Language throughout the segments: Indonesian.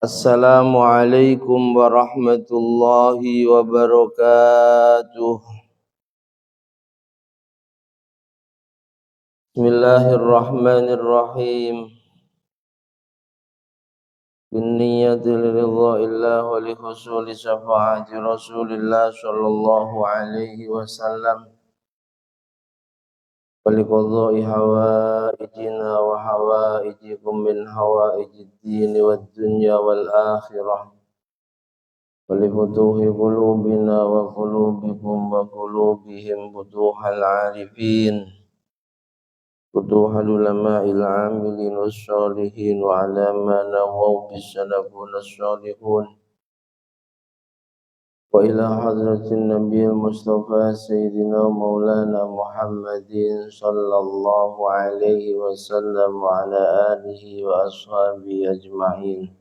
Assalamualaikum warahmatullahi wabarakatuh. Bismillahirrahmanirrahim. Binniyati liridha illah wa li husuli syafaati Rasulillah sallallahu alaihi wasallam. Wa li qadha'i hawaijina wa hawaijikum min hawaijid dini wad dunya wal akhirah. ولفتوح قلوبنا وقلوبكم وقلوبهم فتوح العارفين فتوح العلماء العاملين والصالحين وعلى ما نووا بالسلفون الصالحون وإلى حضرة النبي المصطفى سيدنا مولانا محمد صلى الله عليه وسلم وعلى آله وأصحابه أجمعين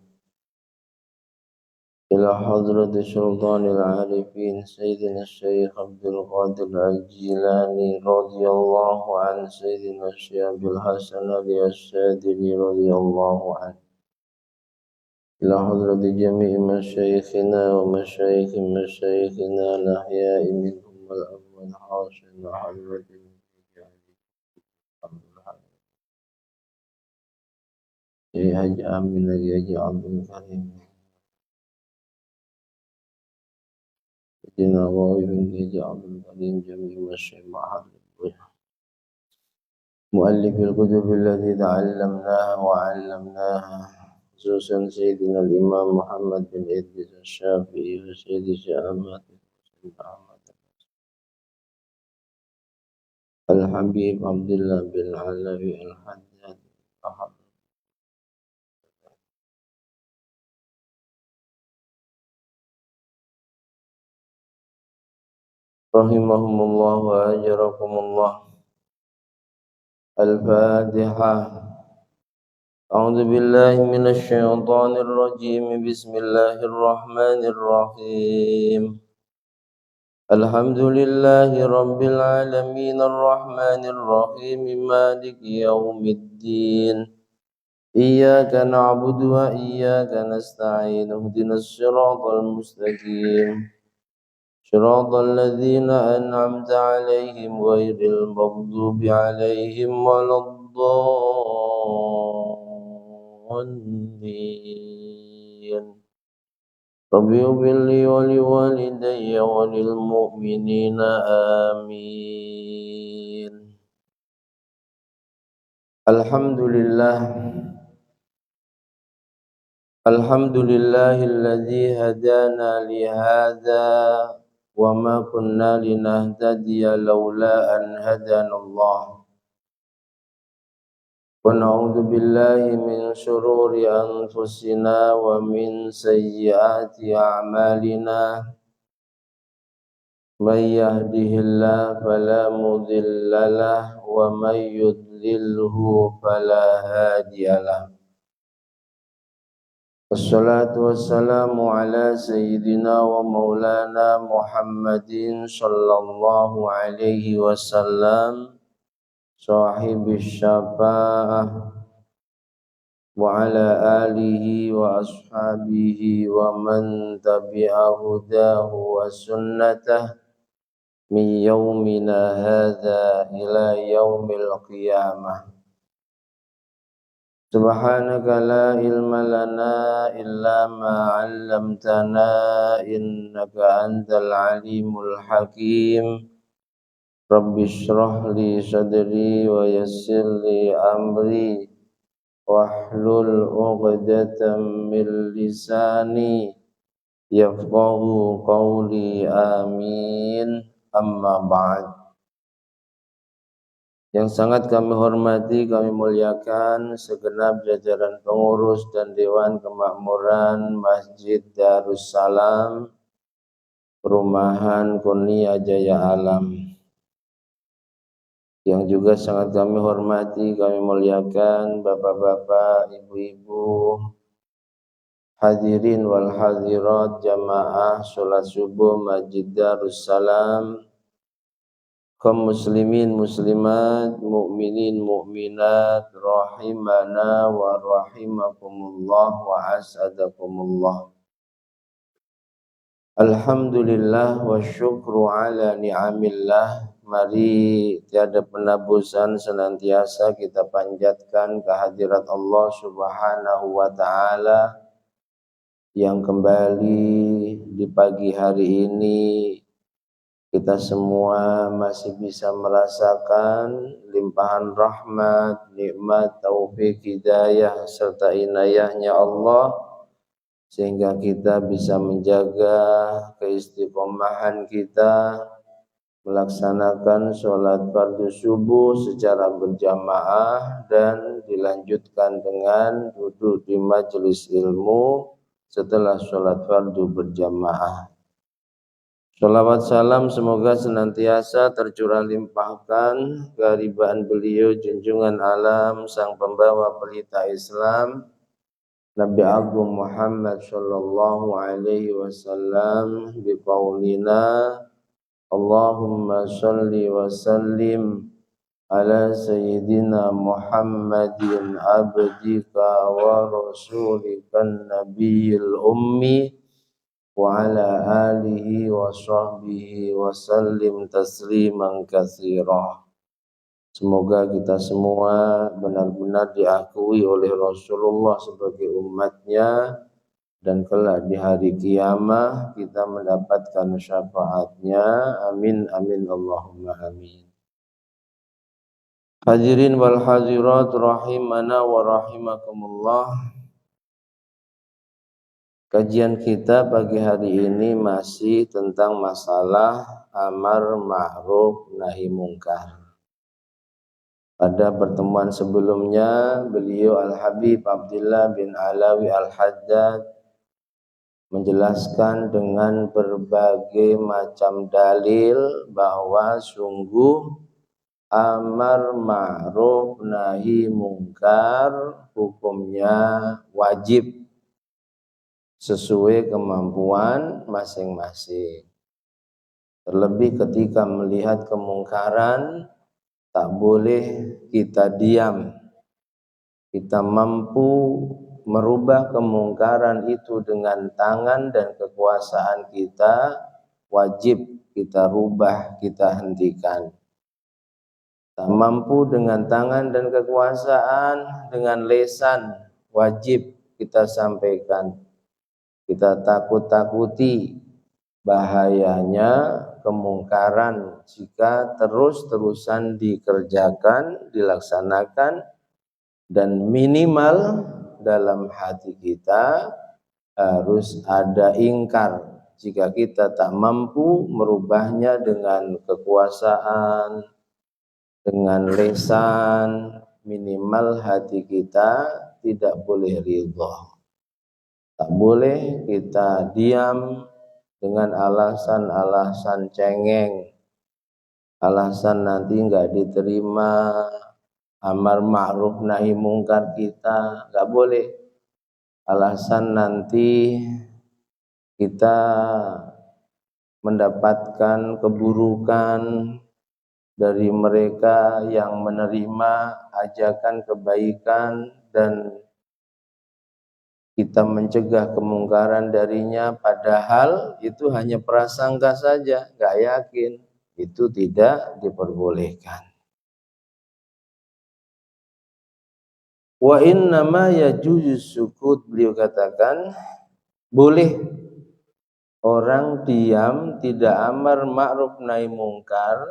إلى حضرة سلطان العارفين سيدنا الشيخ عبد القادر الجيلاني رضي الله عنه سيدنا الشيخ عبد الحسن الشاذلي رضي الله عنه إلى حضرة جميع مشايخنا ومشايخ مشايخنا الأحياء منهم والأموات حاصل حضرة Syekh Haji Amin lagi Haji Abdul Karim Nawawi bin Haji Abdul Karim jami' masyayikh ma'had مؤلف الكتب التي تعلمناها وعلمناها خصوصا سيدنا الإمام محمد بن إدريس الشافعي وسيد أحمد الحبيب عبد الله بن علوي الحداد رحمهم الله وأجركم الله. الفاتحة. أعوذ بالله من الشيطان الرجيم. بسم الله الرحمن الرحيم. الحمد لله رب العالمين الرحمن الرحيم مالك يوم الدين إياك نعبد وإياك نستعين اهدنا الصراط المستقيم صراط الذين أنعمت عليهم غير المغضوب عليهم ولا الضالين. رب اغفر لي ولوالدي وللمؤمنين آمين. الحمد لله الذي هدانا لهذا وما كنا لنهتدي لولا أن هدانا الله ونعوذ بالله من شرور أنفسنا ومن سيئات أعمالنا من يهده الله فلا مضل له ومن يضلله فلا هادي له. والصلاة والسلام على سيدنا ومولانا محمد صلى الله عليه وسلم صاحب الشفاعة وعلى آله وأصحابه ومن تبع هداه وسنته من يومنا هذا إلى يوم القيامة. سبحانك لا علم لنا إلا ما علمتنا إنك أنت العليم الحكيم. رب اشرح لي صدري ويسر لي أمري واحلل عقدة من لساني يفقه قولي آمين. Amma ba'd. Yang sangat kami hormati, kami muliakan segenap jajaran pengurus dan Dewan Kemakmuran Masjid Darussalam Perumahan Kurnia Jaya Alam. Yang juga sangat kami hormati, kami muliakan bapak-bapak, ibu-ibu, hadirin wal hadirat jamaah sholat subuh Masjid Darussalam kaum muslimin muslimat, mukminin mukminat, rahimana wa rahimakumullah wa as'adakumullah. Alhamdulillah wa syukru ala ni'amillah. Mari tiada penabusan senantiasa kita panjatkan kehadirat Allah Subhanahu wa ta'ala yang kembali di pagi hari ini kita semua masih bisa merasakan limpahan rahmat, nikmat, taufik, hidayah serta inayahnya Allah, sehingga kita bisa menjaga keistiqomahan kita melaksanakan sholat fardu subuh secara berjamaah dan dilanjutkan dengan duduk di majelis ilmu setelah sholat fardu berjamaah. Sholawat salam semoga senantiasa tercurah limpahkan kehadiran beliau junjungan alam sang pembawa pelita Islam Nabi Agung Muhammad sallallahu alaihi wasallam biqaulina Allahumma sholli wa sallim ala sayyidina Muhammadin abdika wa rasulika nabiyil ummi wa ala alihi wa sahbihi wa sallim tasliman katsira. Semoga kita semua benar-benar diakui oleh Rasulullah sebagai umatnya, dan kelak di hari kiamat kita mendapatkan syafaatnya. Amin amin Allahumma amin. Hadirin wal hadirat rahimana wa rahimakumullah. Kajian kita pagi hari ini masih tentang masalah amar ma'ruf nahi mungkar. Pada pertemuan sebelumnya beliau Al-Habib Abdullah bin Alawi Al-Haddad menjelaskan dengan berbagai macam dalil bahwa sungguh amar ma'ruf nahi mungkar hukumnya wajib sesuai kemampuan masing-masing. Terlebih ketika melihat kemungkaran, tak boleh kita diam. Kita mampu merubah kemungkaran itu dengan tangan dan kekuasaan kita, wajib kita rubah, kita hentikan. Tak mampu dengan tangan dan kekuasaan, dengan lisan wajib kita sampaikan. Kita takut-takuti bahayanya kemungkaran jika terus-terusan dikerjakan, dilaksanakan, dan minimal dalam hati kita harus ada ingkar jika kita tak mampu merubahnya dengan kekuasaan, dengan lisan. Minimal hati kita tidak boleh ridha. Tak boleh kita diam dengan alasan-alasan cengeng, alasan nanti enggak diterima amar ma'ruf nahi mungkar kita, enggak boleh. Alasan nanti kita mendapatkan keburukan dari mereka yang menerima ajakan kebaikan dan kita mencegah kemungkaran darinya, padahal itu hanya prasangka saja, enggak yakin. Itu tidak diperbolehkan. Wa innama yajuzu sukut, beliau katakan boleh orang diam tidak amar ma'ruf nahi mungkar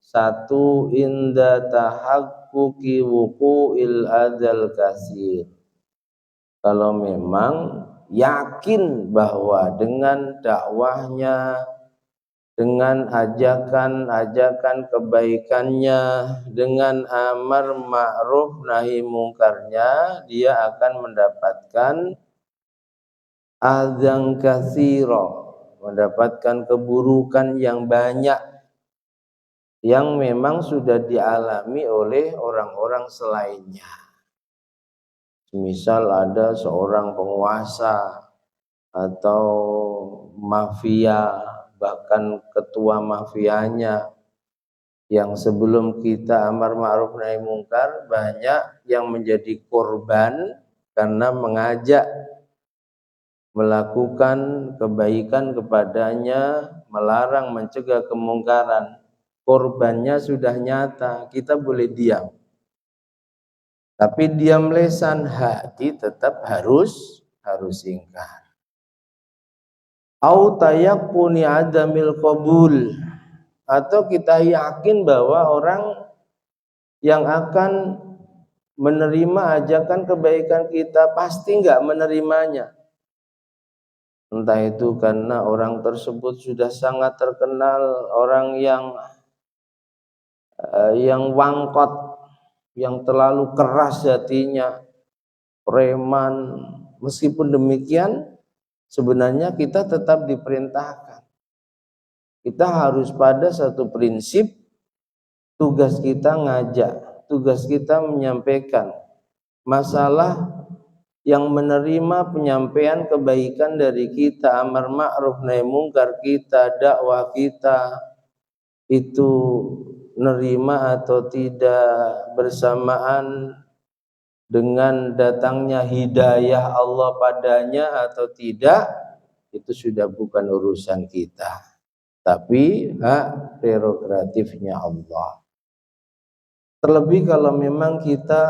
satu inda tahaqquqi wuqu'il adzal katsir. Kalau memang yakin bahwa dengan dakwahnya, dengan ajakan-ajakan kebaikannya, dengan amar ma'ruf nahi mungkarnya, dia akan mendapatkan adzan katsira, mendapatkan keburukan yang banyak yang memang sudah dialami oleh orang-orang selainnya. Misal ada seorang penguasa atau mafia, bahkan ketua mafianya Yang sebelum kita amar ma'ruf nahi mungkar, banyak yang menjadi korban karena mengajak melakukan kebaikan kepadanya, melarang mencegah kemungkaran. Korbannya sudah nyata, kita boleh diam. Tapi diam lesan, hati tetap harus ingkar. Au tayaqquni adamil qabul, atau kita yakin bahwa orang yang akan menerima ajakan kebaikan kita pasti enggak menerimanya. Entah itu karena orang tersebut sudah sangat terkenal, orang yang wangkot, yang terlalu keras hatinya, preman. Meskipun demikian, sebenarnya kita tetap diperintahkan. Kita harus pada satu prinsip, tugas kita ngajak, tugas kita menyampaikan. Masalah yang menerima penyampaian kebaikan dari kita, amar ma'ruf nahi mungkar kita, dakwah kita, itu nerima atau tidak bersamaan dengan datangnya hidayah Allah padanya atau tidak, itu sudah bukan urusan kita, tapi hak prerogatifnya Allah. Terlebih kalau memang kita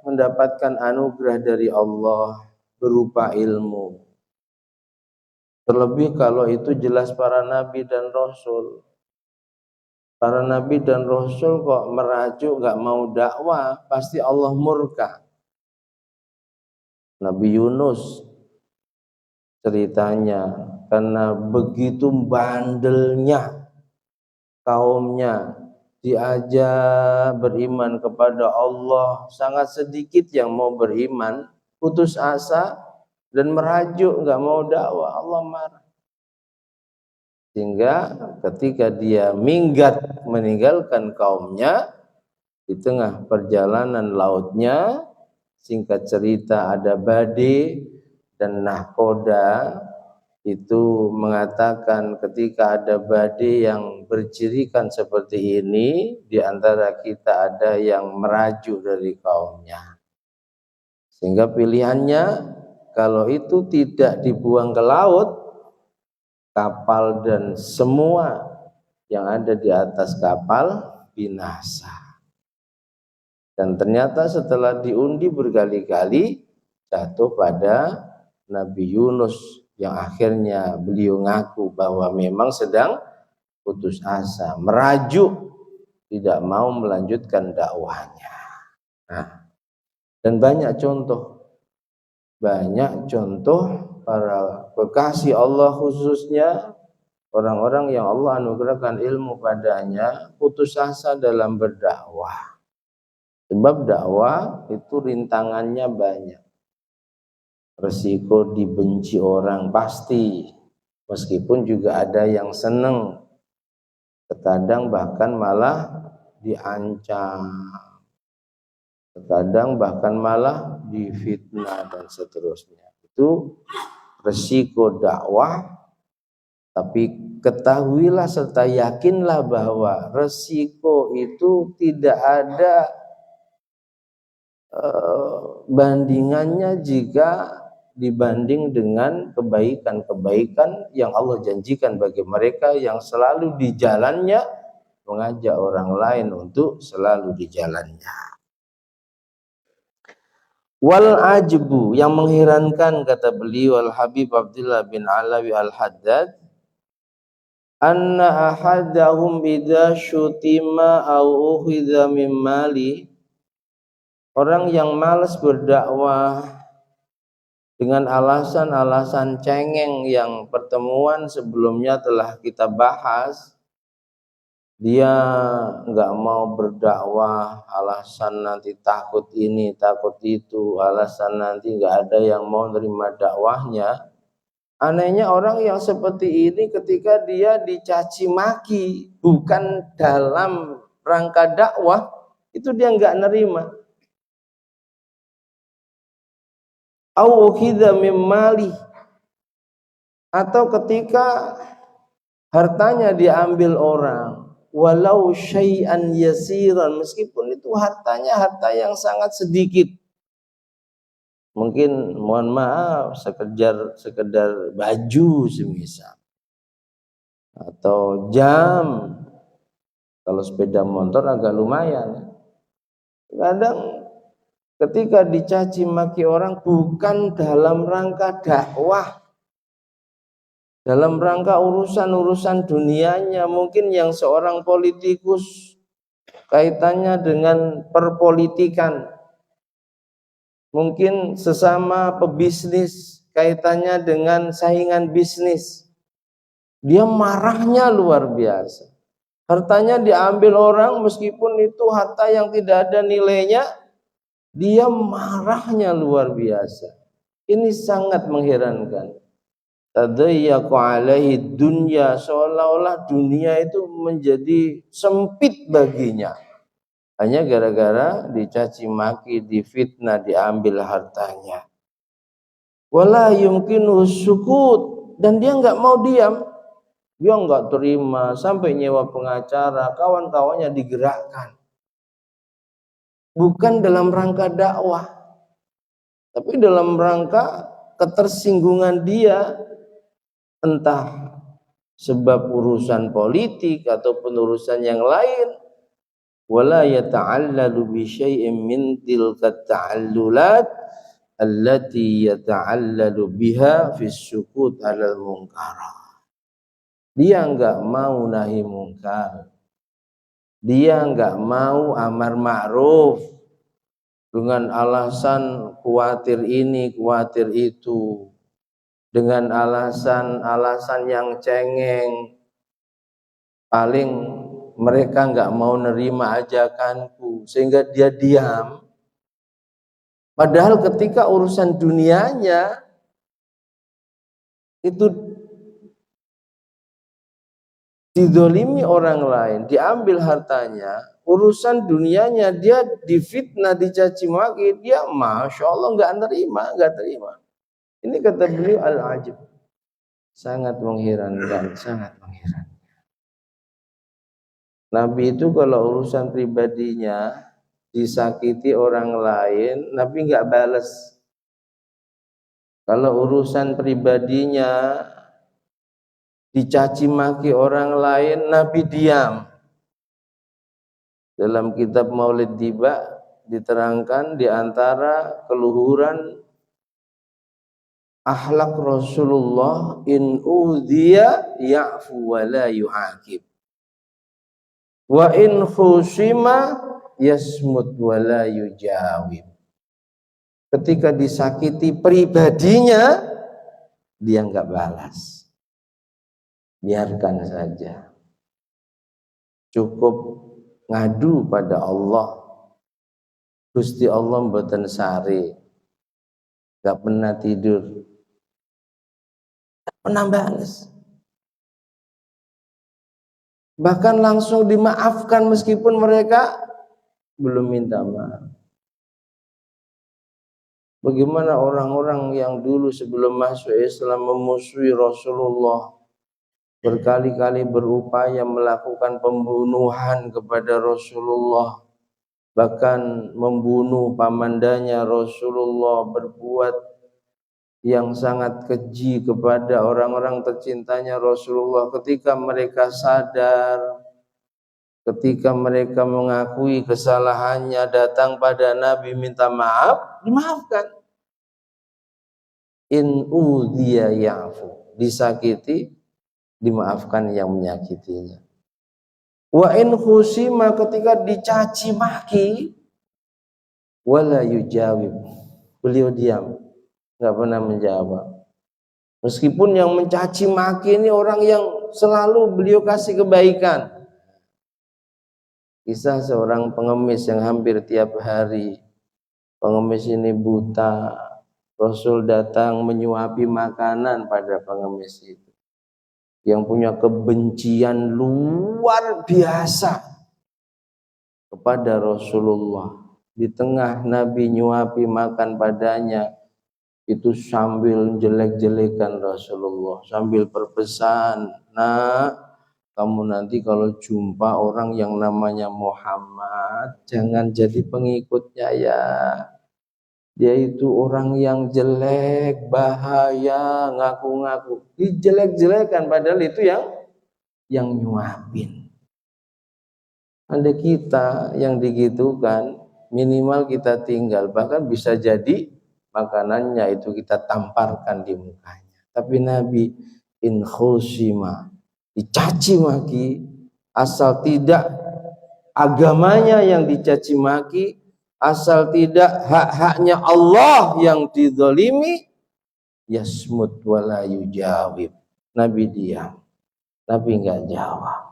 mendapatkan anugerah dari Allah berupa ilmu. Terlebih kalau itu jelas para nabi dan rasul. Para nabi dan rasul kok merajuk gak mau dakwah, pasti Allah murka. Nabi Yunus ceritanya, karena begitu bandelnya kaumnya, diajak beriman kepada Allah, sangat sedikit yang mau beriman, putus asa dan merajuk nggak mau dakwah, Allah marah. Sehingga ketika dia minggat meninggalkan kaumnya di tengah perjalanan lautnya, singkat cerita ada badai dan nahkoda itu mengatakan ketika ada badai yang bercirikan seperti ini, di antara kita ada yang merajuk dari kaumnya. Sehingga pilihannya, kalau itu tidak dibuang ke laut, kapal dan semua yang ada di atas kapal binasa. Dan ternyata setelah diundi berkali-kali, jatuh pada Nabi Yunus, yang akhirnya beliau ngaku bahwa memang sedang putus asa, merajuk, tidak mau melanjutkan dakwahnya. Nah, dan banyak contoh para kekasih Allah, khususnya orang-orang yang Allah anugerahkan ilmu padanya, putus asa dalam berdakwah. Sebab dakwah itu rintangannya banyak. Resiko dibenci orang pasti, meskipun juga ada yang senang, terkadang bahkan malah diancam, terkadang bahkan malah difitnah dan seterusnya. Itu resiko dakwah. Tapi ketahuilah serta yakinlah bahwa resiko itu tidak ada bandingannya jika dibanding dengan kebaikan-kebaikan yang Allah janjikan bagi mereka yang selalu di jalannya, mengajak orang lain untuk selalu di jalannya. Wal ajbu, yang mengherankan, kata beliau Al Habib Abdullah bin Alawi Al Haddad, anna ahadahum idza syutima au ukhidha min mali, orang yang malas berdakwah dengan alasan-alasan cengeng yang pertemuan sebelumnya telah kita bahas. Dia enggak mau berdakwah, alasan nanti takut ini, takut itu, alasan nanti enggak ada yang mau nerima dakwahnya. Anehnya orang yang seperti ini ketika dia dicaci maki bukan dalam rangka dakwah, itu dia enggak nerima. Au ukhidha mim mali, atau ketika hartanya diambil orang, walau syai'an yasiran, meskipun itu hartanya harta yang sangat sedikit. Mungkin mohon maaf sekedar baju semisal, atau jam. Kalau sepeda motor agak lumayan. Kadang ketika dicaci maki orang bukan dalam rangka dakwah, dalam rangka urusan-urusan dunianya, mungkin yang seorang politikus kaitannya dengan perpolitikan, mungkin sesama pebisnis kaitannya dengan saingan bisnis, dia marahnya luar biasa. Hartanya diambil orang meskipun itu harta yang tidak ada nilainya, dia marahnya luar biasa. Ini sangat mengherankan. Tadayyaqu alaihi dunya, seolah-olah dunia itu menjadi sempit baginya. Hanya gara-gara dicaci maki, difitnah, diambil hartanya. Wala yumkinu sukut, dan dia enggak mau diam. Dia enggak terima, sampai nyewa pengacara, kawan-kawannya digerakkan. Bukan dalam rangka dakwah, tapi dalam rangka ketersinggungan dia, entah sebab urusan politik ataupun urusan yang lain. Wala yata'allalu bi syai'in min tilka ta'allulat allati yata'allalu biha fi sukut 'alal munkar. Dia enggak mau nahi mungkar, dia enggak mau amar ma'ruf dengan alasan khawatir ini, khawatir itu, dengan alasan-alasan yang cengeng. Paling mereka enggak mau nerima ajakanku, sehingga dia diam. Padahal ketika urusan dunianya itu didolimi orang lain, diambil hartanya, urusan dunianya dia difitnah, dicaci maki, dia masya Allah enggak terima. Ini kata beliau al-ajib, sangat mengherankan, sangat mengherankan. Nabi itu kalau urusan pribadinya disakiti orang lain, Nabi enggak balas. Kalau urusan pribadinya dicaci maki orang lain, Nabi diam. Dalam kitab Maulid Diba diterangkan di antara keluhuran akhlak Rasulullah, in udhiya ya'fu wa la yu'aqib, wa in khusima yasmut wa la yujawib. Ketika disakiti pribadinya, dia enggak balas, biarkan saja, cukup ngadu pada Allah. Gusti Allah mboten sari, enggak pernah tidur, enggak pernah balas, bahkan langsung dimaafkan meskipun mereka belum minta maaf. Bagaimana orang-orang yang dulu sebelum masuk Islam memusuhi Rasulullah, berkali-kali berupaya melakukan pembunuhan kepada Rasulullah, bahkan membunuh pamandanya Rasulullah, berbuat yang sangat keji kepada orang-orang tercintanya Rasulullah. Ketika mereka sadar, ketika mereka mengakui kesalahannya, datang pada Nabi minta maaf, dimaafkan. In udhiya ya'fu, disakiti, dimaafkan yang menyakitinya. Wa in khusima, ketika dicaci maki, wala yujawib, beliau diam, enggak pernah menjawab. Meskipun yang mencaci maki ini orang yang selalu beliau kasih kebaikan. Kisah seorang pengemis yang hampir tiap hari, pengemis ini buta, Rasul datang menyuapi makanan pada pengemis itu, yang punya kebencian luar biasa kepada Rasulullah. Di tengah Nabi nyuapi makan padanya, itu sambil jelek-jelekan Rasulullah, sambil berpesan, nak, kamu nanti kalau jumpa orang yang namanya Muhammad, jangan jadi pengikutnya ya. Dia itu orang yang jelek, bahaya, ngaku-ngaku. Dijelek-jelekan padahal itu yang nyuapin. Andai kita yang digitukan, minimal kita tinggal, bahkan bisa jadi makanannya itu kita tamparkan di mukanya. Tapi Nabi in khusima, dicaci maki, asal tidak agamanya yang dicaci maki, asal tidak hak-haknya Allah yang dizalimi, yasmut wala yujawib. Nabi diam, Nabi enggak jawab.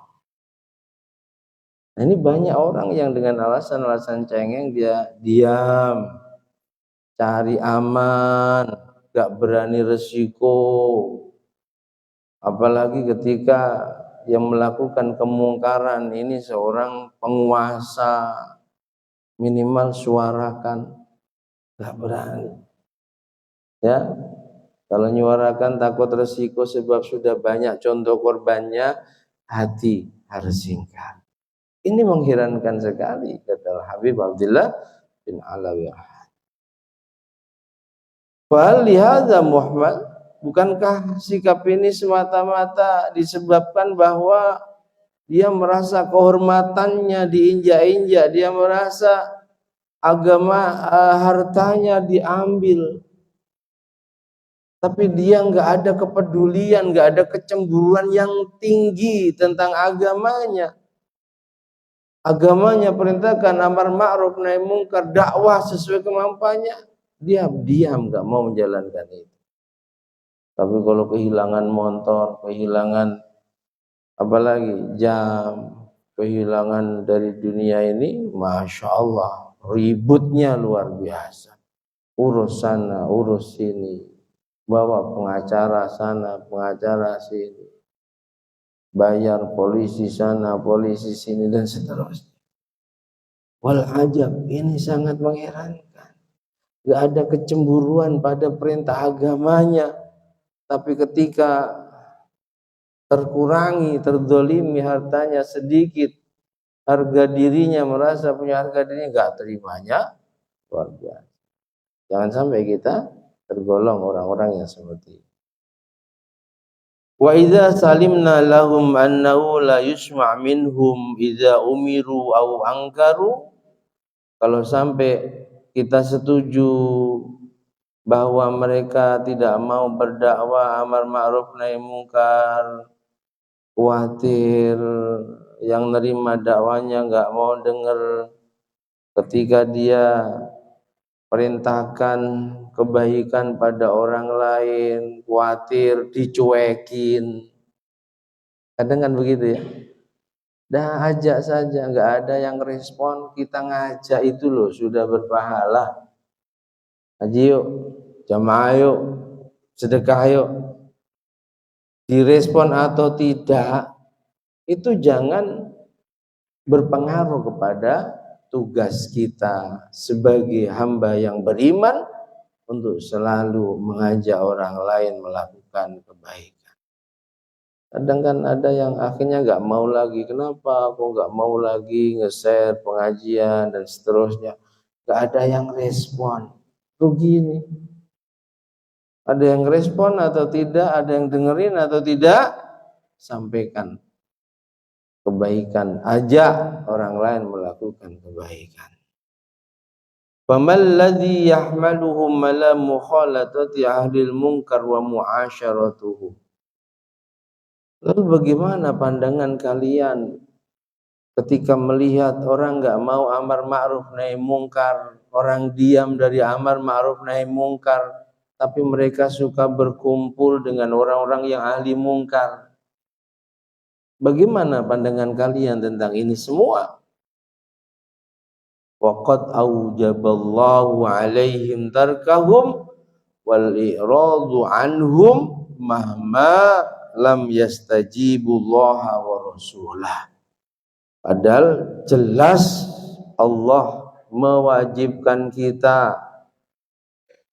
Nah, ini banyak orang yang dengan alasan-alasan cengeng dia diam, cari aman, gak berani resiko. Apalagi ketika yang melakukan kemungkaran ini seorang penguasa, minimal suarakan, gak berani. Ya, kalau nyuarakan takut resiko sebab sudah banyak contoh korbannya, hati harus singkat. Ini mengherankan sekali, kata Habib Abdullah bin Alawi. Fahal lihadza Muhammad, bukankah sikap ini semata-mata disebabkan bahwa dia merasa kehormatannya diinjak-injak, dia merasa agama hartanya diambil, tapi dia nggak ada kepedulian, nggak ada kecemburuan yang tinggi tentang agamanya. Agamanya perintahkan amar ma'ruf nahi mungkar, dakwah sesuai kemampuannya, dia diam nggak mau menjalankan itu. Tapi kalau kehilangan motor, kehilangan apalagi jam, kehilangan dari dunia ini, masya Allah, ributnya luar biasa. Urus sana, urus sini, bawa pengacara sana, pengacara sini, bayar polisi sana, polisi sini, dan seterusnya. Wal ajab, ini sangat mengherankan. Gak ada kecemburuan pada perintah agamanya, tapi ketika terkurangi, terdolimi hartanya sedikit, harga dirinya, merasa punya harga dirinya, gak terimanya, luar biasa. Jangan sampai kita tergolong orang-orang yang seperti itu. Wa idza salimna lahum annahu la yusma' minhum idza umiru aw angkaru, kalau sampai kita setuju bahwa mereka tidak mau berdakwah amar ma'ruf nahi mungkar, khawatir yang nerima dakwanya enggak mau dengar, ketika dia perintahkan kebaikan pada orang lain, khawatir dicuekin. Kadang kan begitu ya. Dah ajak saja, enggak ada yang respon, kita ngajak itu loh sudah berpahala. Haji yuk, jamaah yuk, sedekah yuk. Direspon atau tidak, itu jangan berpengaruh kepada tugas kita sebagai hamba yang beriman untuk selalu mengajak orang lain melakukan kebaikan. Kadang kan ada yang akhirnya nggak mau lagi. Kenapa? Aku nggak mau lagi nge-share pengajian dan seterusnya. Nggak ada yang respon. Rugi ini. Ada yang respon atau tidak, ada yang dengerin atau tidak, sampaikan kebaikan, ajak orang lain melakukan kebaikan. Famal ladzi yahmaluhum ala mukhalatati ahlil munkar wa mu'asyaratuhu. Lalu bagaimana pandangan kalian ketika melihat orang enggak mau amar ma'ruf nahi mungkar, orang diam dari amar ma'ruf nahi mungkar, tapi mereka suka berkumpul dengan orang-orang yang ahli mungkar. Bagaimana pandangan kalian tentang ini semua? Waqad aujaballahu alaihim tarkahum wal i'radu anhum mahma lam yastajibullaha wa rasulah. Padahal jelas Allah mewajibkan kita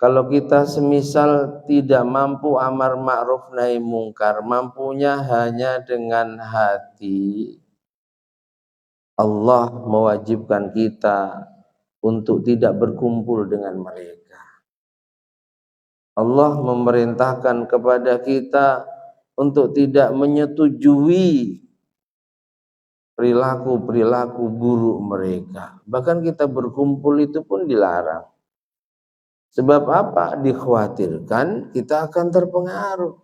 Kalau kita semisal tidak mampu amar ma'ruf nahi mungkar, mampunya hanya dengan hati, Allah mewajibkan kita untuk tidak berkumpul dengan mereka. Allah memerintahkan kepada kita untuk tidak menyetujui perilaku-perilaku buruk mereka. Bahkan kita berkumpul itu pun dilarang. Sebab apa? Dikhawatirkan kita akan terpengaruh.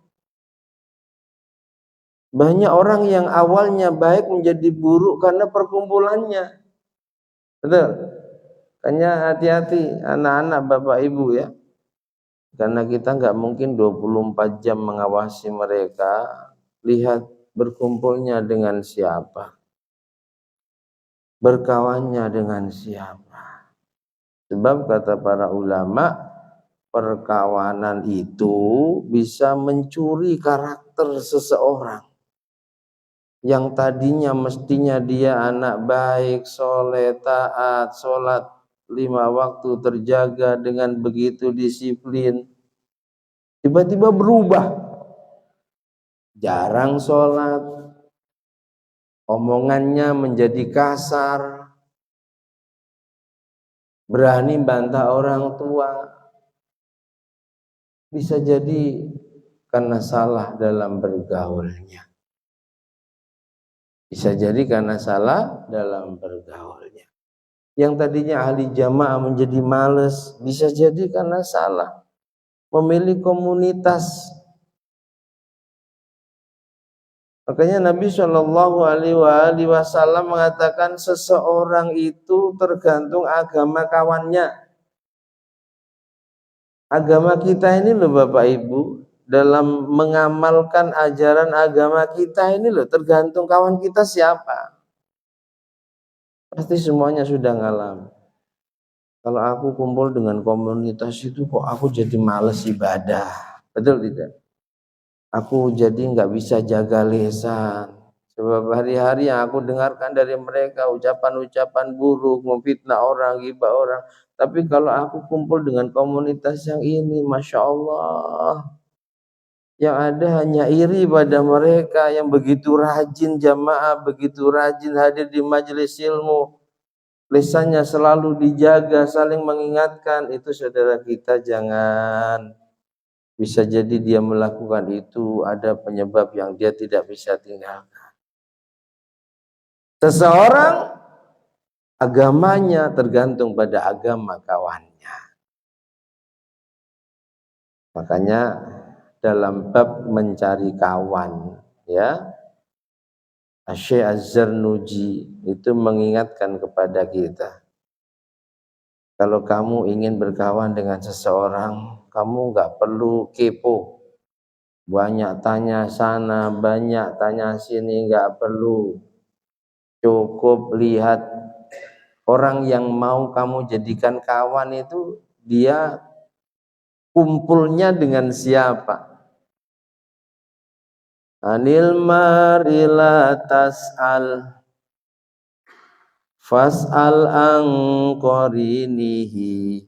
Banyak orang yang awalnya baik menjadi buruk karena perkumpulannya. Betul? Makanya hati-hati anak-anak bapak ibu ya. Karena kita nggak mungkin 24 jam mengawasi mereka. Lihat berkumpulnya dengan siapa, berkawannya dengan siapa. Sebab kata para ulama, perkawanan itu bisa mencuri karakter seseorang. Yang tadinya mestinya dia anak baik, soleh, taat, sholat 5 waktu terjaga dengan begitu disiplin, tiba-tiba berubah, jarang sholat, omongannya menjadi kasar, berani bantah orang tua. Bisa jadi karena salah dalam bergaulnya. Bisa jadi karena salah dalam bergaulnya. Yang tadinya ahli jamaah menjadi males, bisa jadi karena salah memilih komunitas. Makanya Nabi Shallallahu Alaihi Wasallam mengatakan seseorang itu tergantung agama kawannya. Agama kita ini loh Bapak Ibu, dalam mengamalkan ajaran agama kita ini loh tergantung kawan kita siapa. Pasti semuanya sudah ngalamin. Kalau aku kumpul dengan komunitas itu kok aku jadi males ibadah. Betul tidak? Aku jadi nggak bisa jaga lisan. Sebab hari-hari yang aku dengarkan dari mereka ucapan-ucapan buruk, memfitnah orang, ghibah orang. Tapi kalau aku kumpul dengan komunitas yang ini, Masya Allah, yang ada hanya iri pada mereka yang begitu rajin jamaah, begitu rajin hadir di majelis ilmu. Lisannya selalu dijaga, saling mengingatkan. Itu saudara kita jangan. Bisa jadi dia melakukan itu ada penyebab yang dia tidak bisa tinggalkan. Seseorang agamanya tergantung pada agama kawannya. Makanya dalam bab mencari kawan, ya, Syekh Az-Zarnuji itu mengingatkan kepada kita. Kalau kamu ingin berkawan dengan seseorang, kamu nggak perlu kepo. Banyak tanya sana, banyak tanya sini, nggak perlu. Cukup lihat orang yang mau kamu jadikan kawan itu dia kumpulnya dengan siapa. Anil marila tas'al fas'al an qarinihi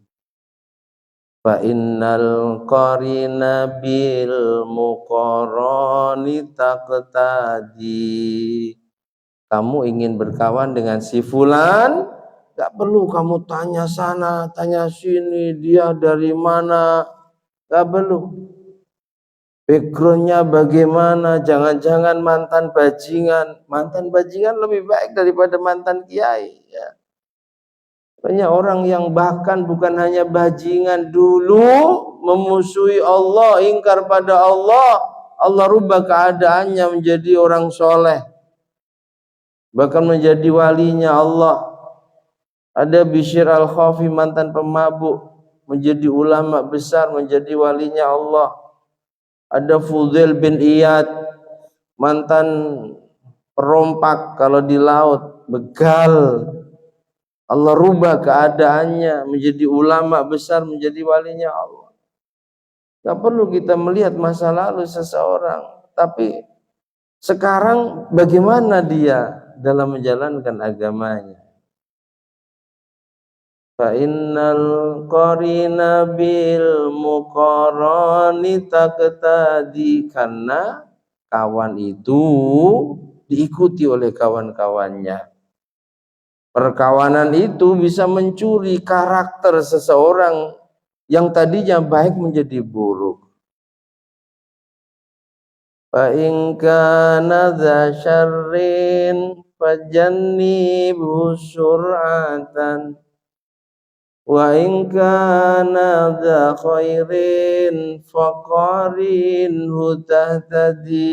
fa innal qarina bil muqarrani taqtadi. Kamu ingin berkawan dengan si fulan, gak perlu kamu tanya sana, tanya sini, dia dari mana, gak perlu. Backgroundnya bagaimana, jangan-jangan mantan bajingan. Mantan bajingan lebih baik daripada mantan kiai. Ya. Banyak orang yang bahkan bukan hanya bajingan, dulu memusuhi Allah, ingkar pada Allah. Allah rubah keadaannya menjadi orang soleh, bahkan menjadi walinya Allah. Ada Bishr al-Khafi, mantan pemabuk, menjadi ulama besar, menjadi walinya Allah. Ada Fudail bin Iyad, mantan perompak kalau di laut, begal. Allah rubah keadaannya menjadi ulama besar, menjadi walinya Allah. Gak perlu kita melihat masa lalu seseorang, tapi sekarang bagaimana dia dalam menjalankan agamanya. Fa innal qarina bil muqarani taqtadi, karena kawan itu diikuti oleh kawan-kawannya. Perkawanan itu bisa mencuri karakter seseorang yang tadinya baik menjadi buruk. Fa in kana dza syarrin fajannibhu sur'atan wa in kana dza khairin faqarinhu tahtadi.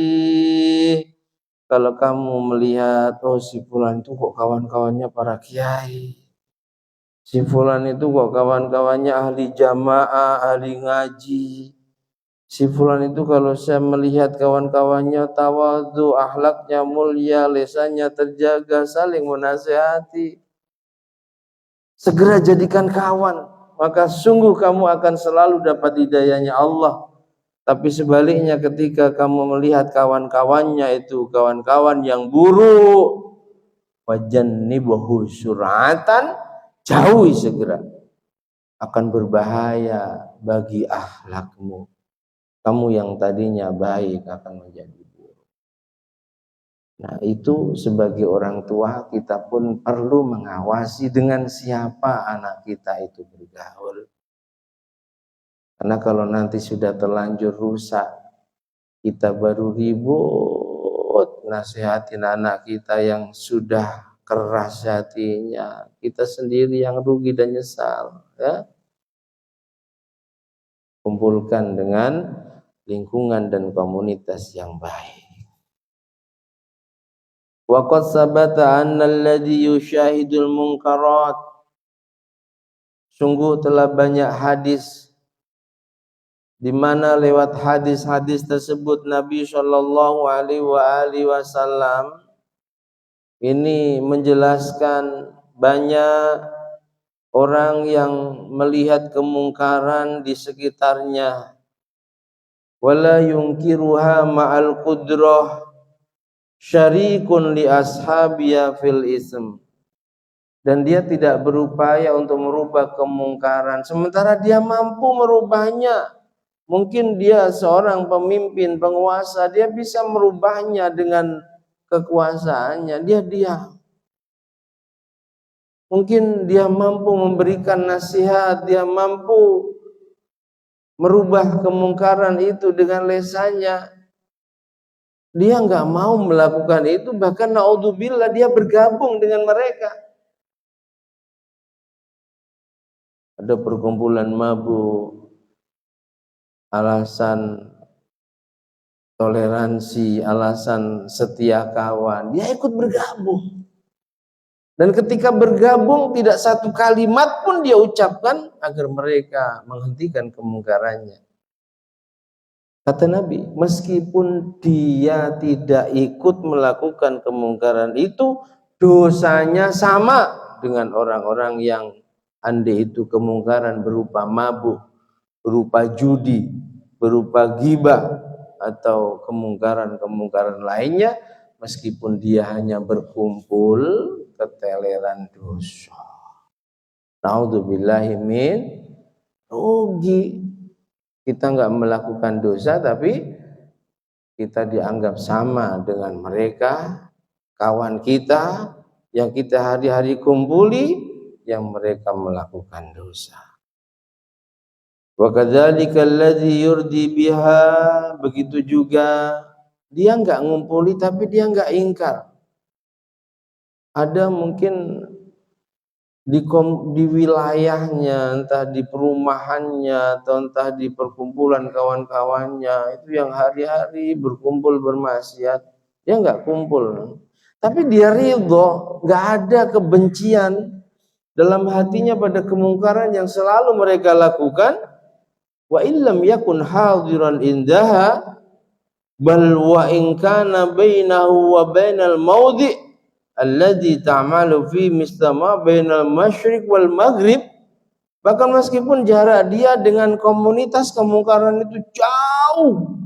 Kalau kamu melihat, oh si fulan itu kok kawan-kawannya para kiai, si fulan itu kok kawan-kawannya ahli jamaah, ahli ngaji, si fulan itu kalau saya melihat kawan-kawannya tawadhu, akhlaknya mulia, lisannya terjaga, saling menasihati, segera jadikan kawan, maka sungguh kamu akan selalu dapat hidayahnya Allah. Tapi sebaliknya ketika kamu melihat kawan-kawannya itu kawan-kawan yang buruk, wajannibhu sur'atan, jauhi segera, akan berbahaya bagi akhlakmu. Kamu yang tadinya baik akan menjadi buruk. Nah, itu sebagai orang tua kita pun perlu mengawasi dengan siapa anak kita itu bergaul. Karena kalau nanti sudah terlanjur rusak, kita baru ribut nasihatin anak kita yang sudah keras hatinya, kita sendiri yang rugi dan nyesal, ya. Kumpulkan dengan lingkungan dan komunitas yang baik. Wa qad sabata anna alladhi yushahidul munkarat, sungguh telah banyak hadis di mana lewat hadis-hadis tersebut Nabi Shallallahu Alaihi Wasallam ini menjelaskan banyak orang yang melihat kemungkaran di sekitarnya, wala yunkiruha ma'al qudrah syarikun li ashabiya fil ism, dan dia tidak berupaya untuk merubah kemungkaran sementara dia mampu merubahnya. Mungkin dia seorang pemimpin, penguasa, dia bisa merubahnya dengan kekuasaannya, dia diam. Mungkin dia mampu memberikan nasihat, dia mampu merubah kemungkaran itu dengan lesannya. Dia nggak mau melakukan itu, bahkan naudzubillah dia bergabung dengan mereka. Ada perkumpulan mabuk, alasan toleransi, alasan setia kawan, dia ikut bergabung. Dan ketika bergabung tidak satu kalimat pun dia ucapkan agar mereka menghentikan kemungkarannya. Kata Nabi, meskipun dia tidak ikut melakukan kemungkaran itu, dosanya sama dengan orang-orang yang andai itu kemungkaran berupa mabuk, berupa judi, berupa ghibah, atau kemungkaran-kemungkaran lainnya, meskipun dia hanya berkumpul, keteleran dosa. Naudzubillahi min, rugi. Kita nggak melakukan dosa, tapi kita dianggap sama dengan mereka, kawan kita yang kita hari-hari kumpuli, yang mereka melakukan dosa. Wa kadzalika allazi yurdi biha, begitu juga dia enggak ngumpuli tapi dia enggak ingkar. Ada mungkin di wilayahnya, entah di perumahannya atau entah di perkumpulan kawan-kawannya itu yang hari-hari berkumpul bermaksiat, dia enggak kumpul. Tapi dia ridho, enggak ada kebencian dalam hatinya pada kemungkaran yang selalu mereka lakukan. Wa illam yakun hadiran indaha bal wa in kana bainahu wa bainal maudhi alladhi ta'malu fi mislama bainal masyriq wal maghrib, bahkan meskipun jarak dia dengan komunitas kemungkaran itu jauh,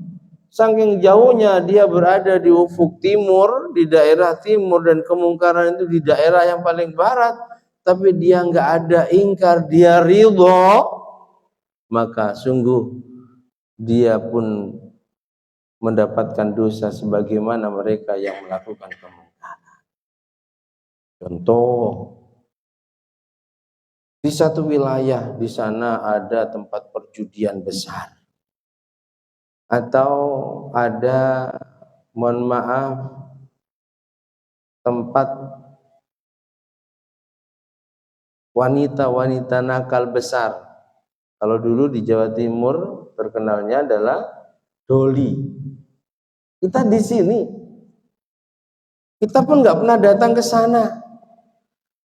saking jauhnya dia berada di ufuk timur, di daerah timur, dan kemungkaran itu di daerah yang paling barat, tapi dia nggak ada ingkar, dia ridho, maka sungguh dia pun mendapatkan dosa sebagaimana mereka yang melakukan kemungkaran. Contoh, di satu wilayah di sana ada tempat perjudian besar, atau ada, mohon maaf, tempat wanita-wanita nakal besar. Kalau dulu di Jawa Timur terkenalnya adalah doli. Kita di sini, kita pun nggak pernah datang ke sana.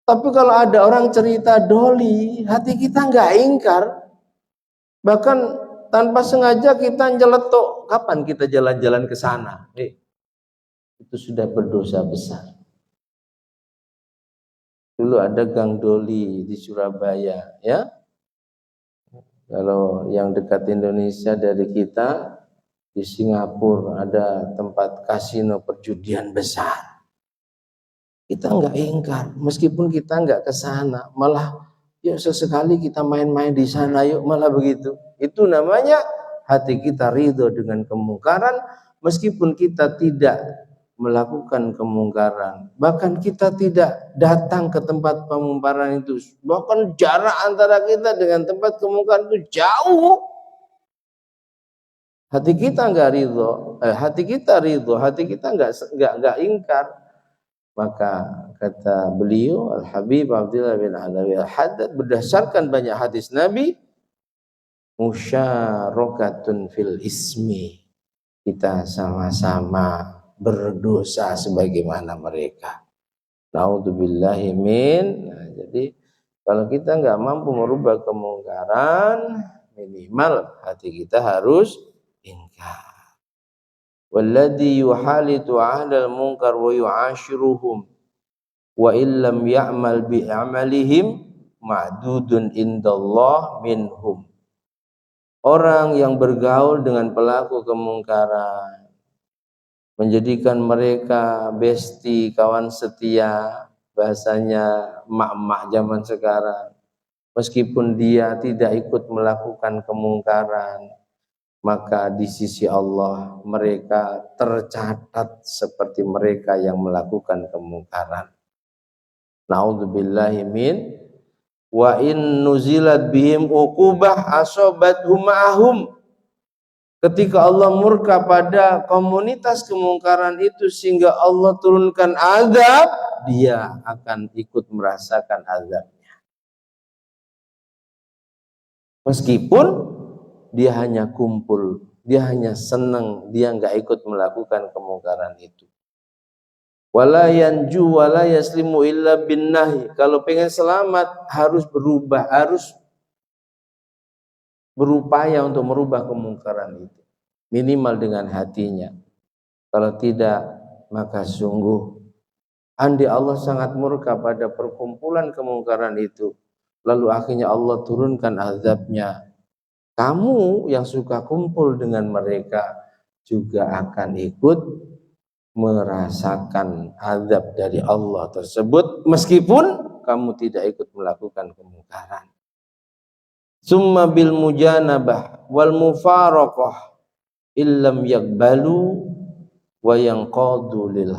Tapi kalau ada orang cerita doli, hati kita nggak ingkar. Bahkan tanpa sengaja kita nyeletuk, kapan kita jalan-jalan ke sana? Itu sudah berdosa besar. Dulu ada gang doli di Surabaya, ya. Kalau yang dekat Indonesia dari kita, di Singapura ada tempat kasino perjudian besar. Kita nggak ingkar, meskipun kita nggak ke sana, malah yuk sesekali kita main-main di sana yuk, malah begitu. Itu namanya hati kita ridho dengan kemungkaran, meskipun kita tidak melakukan kemungkaran, bahkan kita tidak datang ke tempat kemungkaran itu, bahkan jarak antara kita dengan tempat kemungkaran itu jauh. Hati kita nggak ridho, hati kita ridho, hati kita nggak ingkar. Maka kata beliau Al-Habib Abdullah bin Alawi Al-Haddad, berdasarkan banyak hadis Nabi, musyarakatun fil ismi, kita sama-sama berdosa sebagaimana mereka. Naudzubillahi min. Jadi kalau kita nggak mampu merubah kemungkaran, minimal hati kita harus ingkar. Walladhi yuhalitu ahlal munkar wa yu'ashiruhum wa illam ya'mal bi'amalihim ma'dudun indallah minhum. Orang yang bergaul dengan pelaku kemungkaran, menjadikan mereka besti, kawan setia, bahasanya mak-mak zaman sekarang, meskipun dia tidak ikut melakukan kemungkaran, maka di sisi Allah mereka tercatat seperti mereka yang melakukan kemungkaran. Naudzubillahi min. Wa in nuzilat bihim uqubah asobathum ma'ahum. Ketika Allah murka pada komunitas kemungkaran itu sehingga Allah turunkan azab, dia akan ikut merasakan azabnya. Meskipun dia hanya kumpul, dia hanya senang, dia nggak ikut melakukan kemungkaran itu. Wala yanju wala yaslimu illa binnahi. Kalau pengen selamat harus berubah, harus berupaya untuk merubah kemungkaran itu, minimal dengan hatinya. Kalau tidak, maka sungguh andai Allah sangat murka pada perkumpulan kemungkaran itu, lalu akhirnya Allah turunkan azabnya, kamu yang suka kumpul dengan mereka juga akan ikut merasakan azab dari Allah tersebut, meskipun kamu tidak ikut melakukan kemungkaran. Summa bil mujanabah wal mufaraqah illam yakbalu wa yanqadu lil.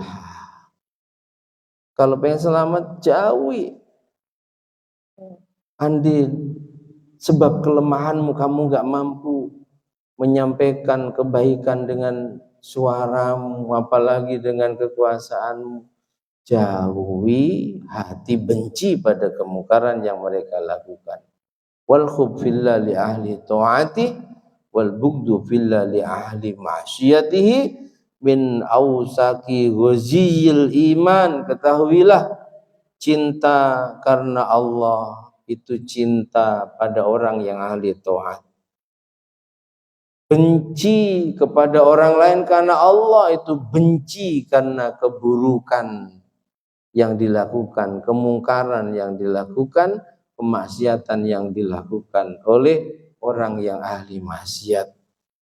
Kalau pengen selamat, jauhi. Andin sebab kelemahanmu kamu nggak mampu menyampaikan kebaikan dengan suaramu, apalagi dengan kekuasaanmu, jauhi hati benci pada kemungkaran yang mereka lakukan. Wal khub fillah li ahli ta'ati wal bugdu fillah li ahli ma'siyatihi min awsaki ghaziyil iman. Ketahuilah, cinta karena Allah itu cinta pada orang yang ahli taat. Benci kepada orang lain karena Allah itu benci karena keburukan yang dilakukan, kemungkaran yang dilakukan, kemaksiatan yang dilakukan oleh orang yang ahli maksiat.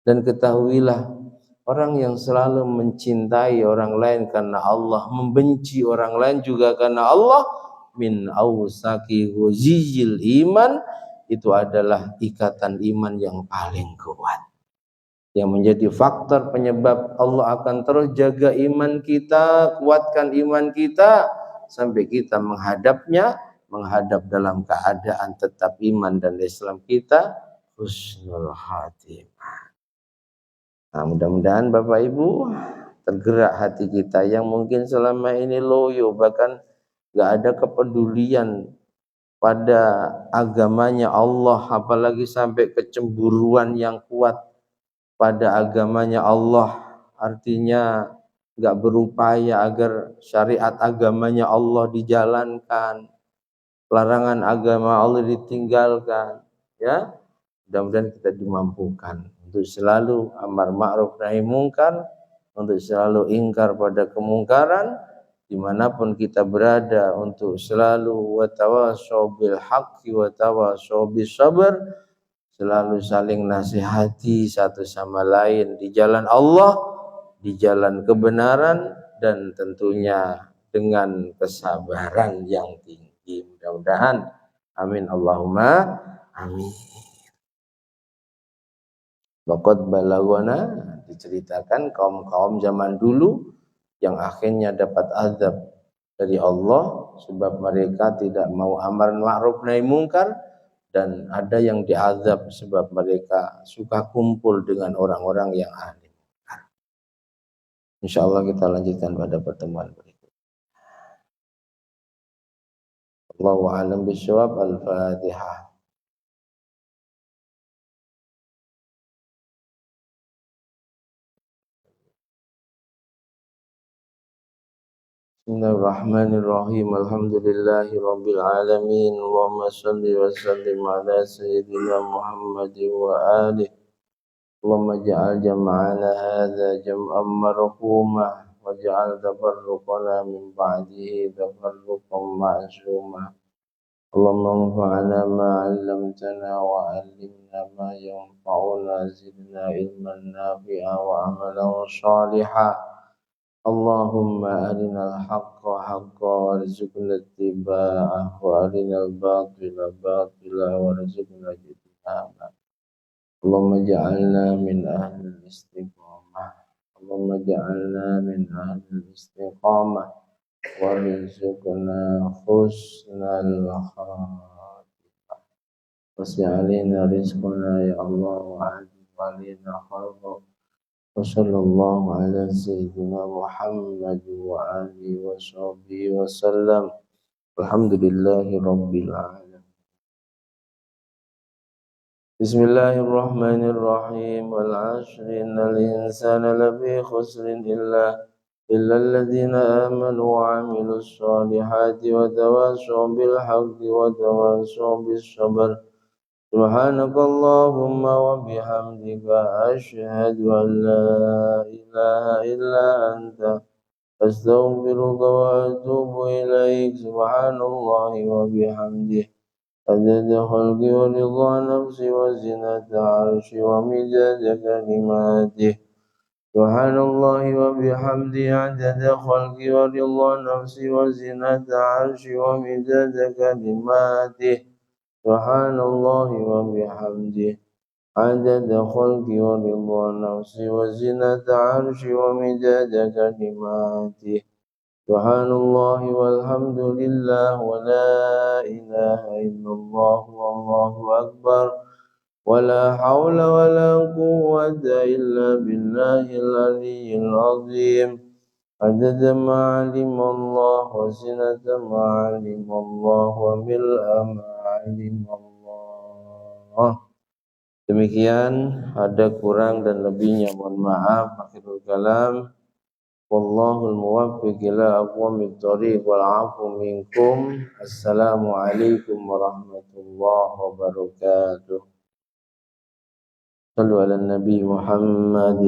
Dan ketahuilah, orang yang selalu mencintai orang lain karena Allah, membenci orang lain juga karena Allah, min awsaqi ghuziyil iman, itu adalah ikatan iman yang paling kuat, yang menjadi faktor penyebab Allah akan terus jaga iman kita, kuatkan iman kita sampai kita menghadap dalam keadaan tetap iman dan Islam kita husnul khatimah. Nah, mudah-mudahan Bapak Ibu tergerak hati kita yang mungkin selama ini loyo, bahkan gak ada kepedulian pada agamanya Allah, apalagi sampai kecemburuan yang kuat pada agamanya Allah, artinya gak berupaya agar syariat agamanya Allah dijalankan, larangan agama Allah ditinggalkan. Ya, mudah-mudahan kita dimampukan untuk selalu amar ma'ruf nahi mungkar, untuk selalu ingkar pada kemungkaran dimanapun kita berada, untuk selalu watawasau bil haqqi watawasau bis sabr, selalu saling nasihati satu sama lain di jalan Allah, di jalan kebenaran, dan tentunya dengan kesabaran yang tinggi. Mudah-mudahan amin Allahumma amin. Waqad balagona, diceritakan kaum-kaum zaman dulu yang akhirnya dapat azab dari Allah sebab mereka tidak mau amar ma'ruf nahi mungkar, dan ada yang diazab sebab mereka suka kumpul dengan orang-orang yang ahli mungkar. Insyaallah kita lanjutkan pada pertemuan berikut. Allahu a'lam bishawab. Al-Fatihah. Bismillahirrahmanirrahim. Alhamdulillahi rabbil alamin. Allahumma shalli wa sallim ala sayyidina Muhammad wa alihi. Allahumma ja'al jam'ana hadza jam'an marhuma wa ja'al tafarruqana min ba'dihi tafarruqan ma'suma. Allahumma anfa'na ma 'allamtana wa 'allimna ma yanfa'una, zidna ilman nafi'a wa amalan shalihan. Allahumma arinal haqqa haqqan warzuqna ittiba'ah wa arinal batila batila warzuqna ijtinabah. Allahumma ja'alna min ahlil istiqamah. Allahumma ja'alna min ahlil istiqamah warzuqna husnal khatimah. Wasi' alaina rizqana ya Allah wa a'adhi alaina khalqak. Wassallallahu ala sayyidina Muhammad wa alihi wa sahbihi wa sallam. Alhamdulillahi rabbil alamin. Bismillahirrahmanirrahim. Wal 'ashri innal insana lafi khusrin illa alladhina amanu wa 'amilus solihati wa tawasaw bil haqqi wa tawasaw bis sabr. Subhanakallahumma wa bihamdika asyhadu an la ilaha illa anta astaghfiruka wa atubu ilaik. Subhanallahi wa bihamdihi adada khalqi wa ridha nafsi wa zinata arshi wa midada kalimatihi. Subhanallahi wa bihamdihi adada khalqi wa ridha nafsi wa zinata arshi wa midada kalimatihi. Subhanallahi wa bihamdihi adada khalqi wa ridha nafsi wa zinata arshi wa midada kalimatihi. Subhanallahi walhamdulillah wa la ilaha illallah wallahu akbar wa la hawla wa la quwwata illa billahil aliyyil azim. Adada ma'alimallah wa zinata ma'alimallah wa mil'a ma'alimallah. Demikian, ada kurang dan lebihnya mohon maaf. Akhirul kalam, wallahul muwaffiq ila aqwamit thoriq wal 'afu minkum. Assalamualaikum warahmatullahi wabarakatuh. Sallu ala Nabi Muhammad.